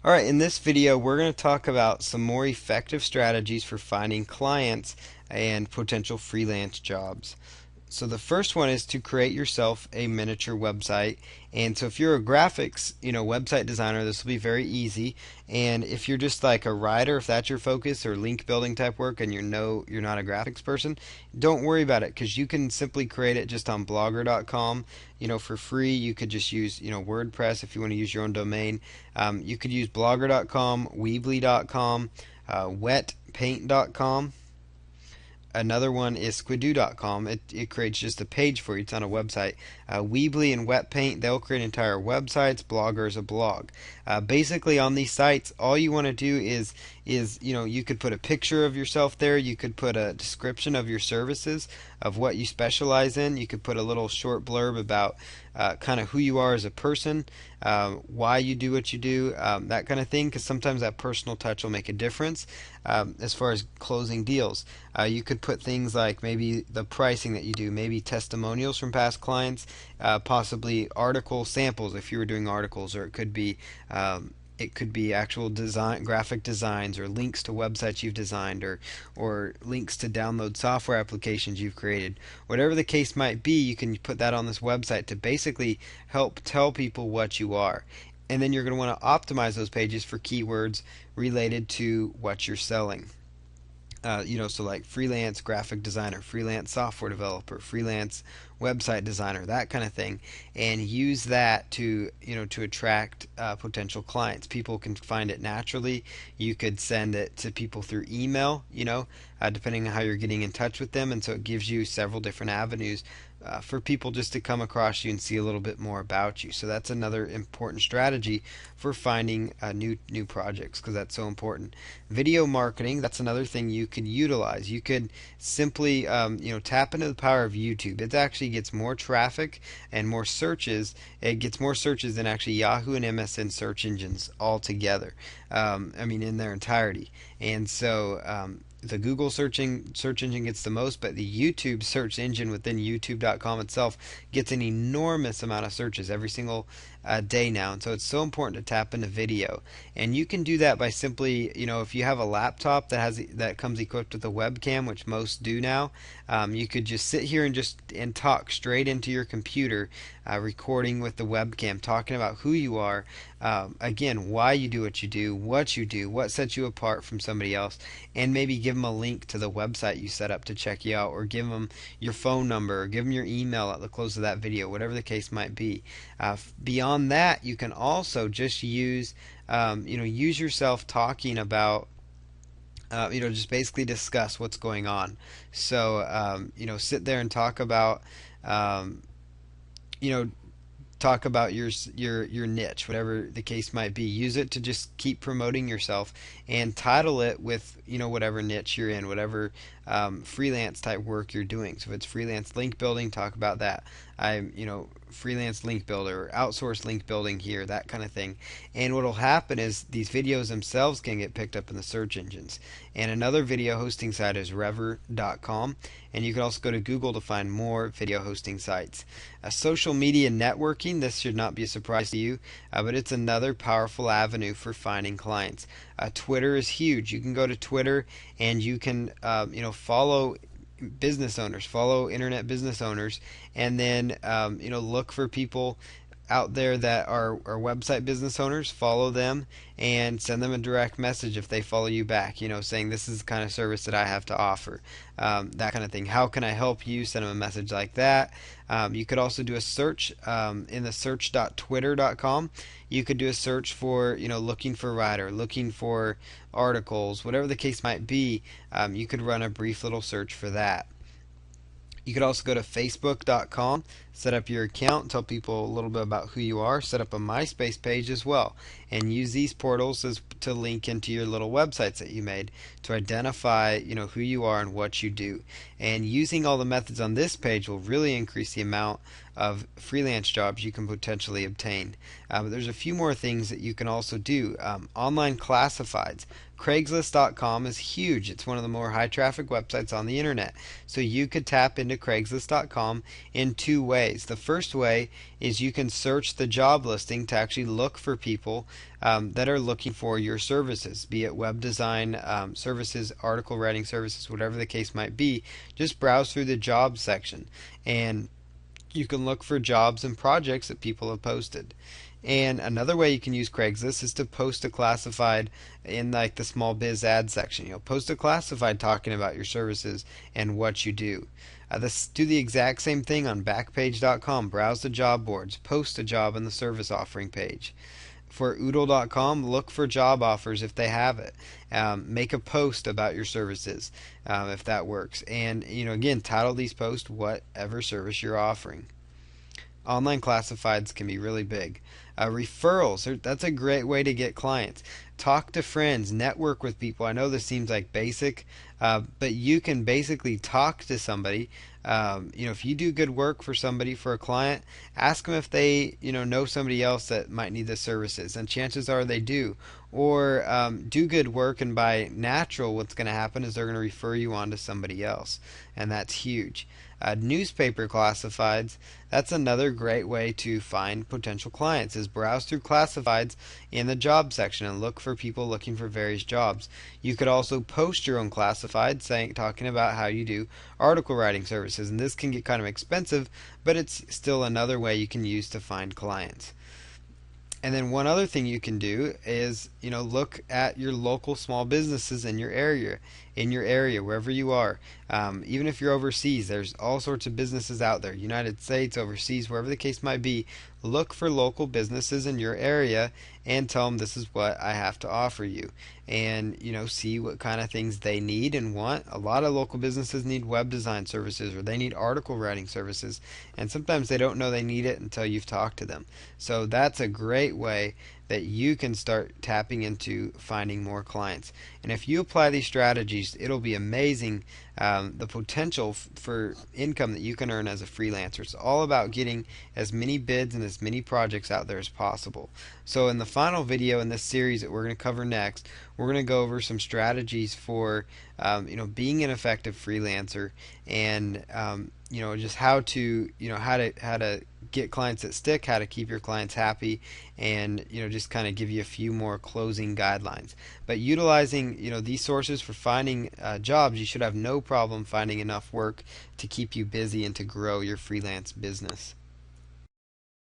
Alright, in this video we're going to talk about some more effective strategies for finding clients and potential freelance jobs. So the first one is to create yourself a miniature website. And so if you're a graphics, website designer, this will be very easy. And if you're just like a writer, if that's your focus, or link building type work, and you're not a graphics person, don't worry about it because you can simply create it just on blogger.com. For free. You could just use, WordPress if you want to use your own domain. You could use blogger.com, weebly.com, wetpaint.com. Another one is squidoo.com. It creates just a page for you. It's on a website. Weebly and Wetpaint, they'll create entire websites. Blogger is a blog. Basically, on these sites, all you want to do is you could put a picture of yourself there. You could put a description of your services, of what you specialize in. You could put a little short blurb about kind of who you are as a person, why you do what you do, that kind of thing, because sometimes that personal touch will make a difference as far as closing deals. You could put things like maybe the pricing that you do, maybe testimonials from past clients, possibly article samples if you were doing articles, or it could be actual design, graphic designs, or links to websites you've designed, or links to download software applications you've created. Whatever the case might be, you can put that on this website to basically help tell people what you are. And then you're going to want to optimize those pages for keywords related to what you're selling. So like freelance graphic designer, freelance software developer, freelance website designer, that kind of thing, and use that to attract potential clients. People can find it naturally. You could send it to people through email, depending on how you're getting in touch with them, and so it gives you several different avenues for people just to come across you and see a little bit more about you. So that's another important strategy for finding new projects, because that's so important. Video marketing, that's another thing you could utilize. You could simply tap into the power of YouTube. It actually gets more traffic and more searches. It gets more searches than actually Yahoo and MSN search engines altogether. In their entirety. And so the Google search engine gets the most, but the YouTube search engine within YouTube.com itself gets an enormous amount of searches every single day now. And so it's so important to tap into video. And you can do that by simply, if you have a laptop that comes equipped with a webcam, which most do now, you could just sit here and talk straight into your computer, recording with the webcam, talking about who you are, again, why you do, what sets you apart from somebody else, and maybe give them a link to the website you set up to check you out, or give them your phone number, or give them your email at the close of that video, whatever the case might be. Beyond that, you can also just use yourself talking about just basically discuss what's going on. So sit there and talk about you know talk about your niche, whatever the case might be. Use it to just keep promoting yourself, and title it with whatever niche you're in, whatever freelance type work you're doing. So if it's freelance link building, talk about that. I'm freelance link builder, outsource link building here, that kind of thing. And what will happen is these videos themselves can get picked up in the search engines. And another video hosting site is rever.com, and you can also go to Google to find more video hosting sites. Social media networking, this should not be a surprise to you, but it's another powerful avenue for finding clients. Twitter is huge. You can go to Twitter and you can follow business owners, follow internet business owners, and then look for people out there that are website business owners. Follow them and send them a direct message if they follow you back, saying this is the kind of service that I have to offer, that kind of thing. How can I help you? Send them a message like that. You could also do a search in the search.twitter.com. You could do a search for looking for writer, looking for articles, whatever the case might be. You could run a brief little search for that. You could also go to facebook.com, set up your account, tell people a little bit about who you are, set up a MySpace page as well, and use these portals to link into your little websites that you made to identify who you are and what you do. And using all the methods on this page will really increase the amount of freelance jobs you can potentially obtain. But there's a few more things that you can also do. Online classifieds. Craigslist.com is huge. It's one of the more high traffic websites on the internet. So you could tap into Craigslist.com in two ways. The first way is you can search the job listing to actually look for people that are looking for your services, be it web design services, article writing services, whatever the case might be. Just browse through the jobs section and you can look for jobs and projects that people have posted. And another way you can use Craigslist is to post a classified in like the small biz ad section. Post a classified talking about your services and what you do. Do the exact same thing on Backpage.com. Browse the job boards, post a job in the service offering page. For Oodle.com, look for job offers if they have it. Make a post about your services if that works. And again, title these posts whatever service you're offering. Online classifieds can be really big. Referrals, that's a great way to get clients. Talk to friends, network with people. I know this seems like basic, but you can basically talk to somebody. If you do good work for somebody, for a client, ask them if they know somebody else that might need the services, and chances are they do. Or do good work, and by natural what's going to happen is they're going to refer you on to somebody else, and that's huge. Newspaper classifieds, that's another great way to find potential clients, is browse through classifieds in the job section and look for people looking for various jobs. You could also post your own classified talking about how you do article writing services, and this can get kind of expensive, but it's still another way you can use to find clients. And then one other thing you can do is, look at your local small businesses in your area, wherever you are. Even if you're overseas, there's all sorts of businesses out there, United States, overseas, wherever the case might be. Look for local businesses in your area and tell them this is what I have to offer you. And, see what kind of things they need and want. A lot of local businesses need web design services, or they need article writing services. And sometimes they don't know they need it until you've talked to them. So that's a great way that you can start tapping into finding more clients. And if you apply these strategies, it'll be amazing the potential for income that you can earn as a freelancer. It's all about getting as many bids and as many projects out there as possible. So in the final video in this series that we're going to cover next, we're going to go over some strategies for being an effective freelancer, and just how to get clients that stick, how to keep your clients happy, and just kind of give you a few more closing guidelines. But utilizing these sources for finding jobs, you should have no problem finding enough work to keep you busy and to grow your freelance business.